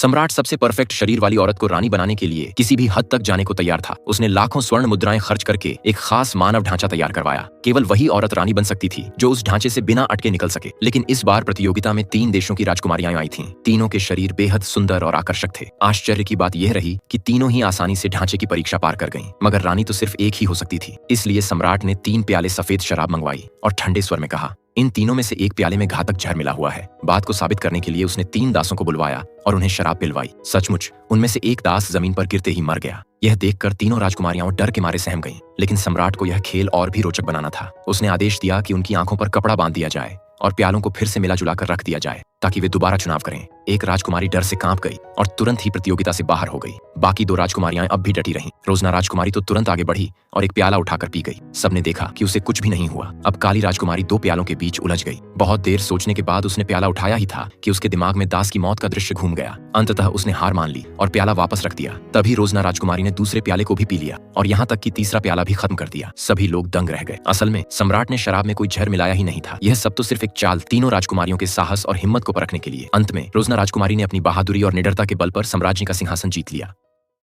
सम्राट सबसे परफेक्ट शरीर वाली औरत को रानी बनाने के लिए किसी भी हद तक जाने को तैयार था। उसने लाखों स्वर्ण मुद्राएं खर्च करके एक खास मानव ढांचा तैयार करवाया। केवल वही औरत रानी बन सकती थी जो उस ढांचे से बिना अटके निकल सके। लेकिन इस बार प्रतियोगिता में 3 देशों की राजकुमारियां आई थीं। तीनों के शरीर बेहद सुंदर और आकर्षक थे। आश्चर्य की बात यह रही कि तीनों ही आसानी से ढांचे की परीक्षा पार कर गईं, मगर रानी तो सिर्फ एक ही हो सकती थी। इसलिए सम्राट ने 3 प्याले सफेद शराब मंगवाई और ठंडे स्वर में कहा, इन तीनों में से एक प्याले में घातक जहर मिला हुआ है। बात को साबित करने के लिए उसने 3 दासों को बुलवाया और उन्हें शराब पिलवाई। सचमुच उनमें से एक दास जमीन पर गिरते ही मर गया। यह देखकर तीनों राजकुमारियां डर के मारे सहम गईं। लेकिन सम्राट को यह खेल और भी रोचक बनाना था। उसने आदेश दिया कि उनकी आंखों पर कपड़ा बांध दिया जाए और प्यालों को फिर से मिला जुला कर रख दिया जाए ताकि वे दोबारा चुनाव करें। एक राजकुमारी डर से कांप गई और तुरंत ही प्रतियोगिता से बाहर हो गई। बाकी 2 राजकुमारियां अब भी डटी रहीं। रोजना राजकुमारी तो तुरंत आगे बढ़ी और एक प्याला उठाकर पी गई। सबने देखा कि उसे कुछ भी नहीं हुआ। अब काली राजकुमारी 2 प्यालों के बीच उलझ गई। बहुत देर सोचने के बाद उसने प्याला उठाया ही था कि उसके दिमाग में दास की मौत का दृश्य घूम गया। अंततः उसने हार मान ली और प्याला वापस रख दिया। तभी रोजना राजकुमारी ने दूसरे प्याले को भी पी लिया और यहाँ तक कि तीसरा प्याला भी खत्म कर दिया। सभी लोग दंग रह गए। असल में सम्राट ने शराब में कोई जहर मिलाया ही नहीं था। यह सब तो सिर्फ एक चाल, तीनों राजकुमारियों के साहस और हिम्मत को परखने के लिए। अंत में रोजना राजकुमारी ने अपनी बहादुरी और निडरता के बल पर साम्राज्य का सिंहासन जीत लिया।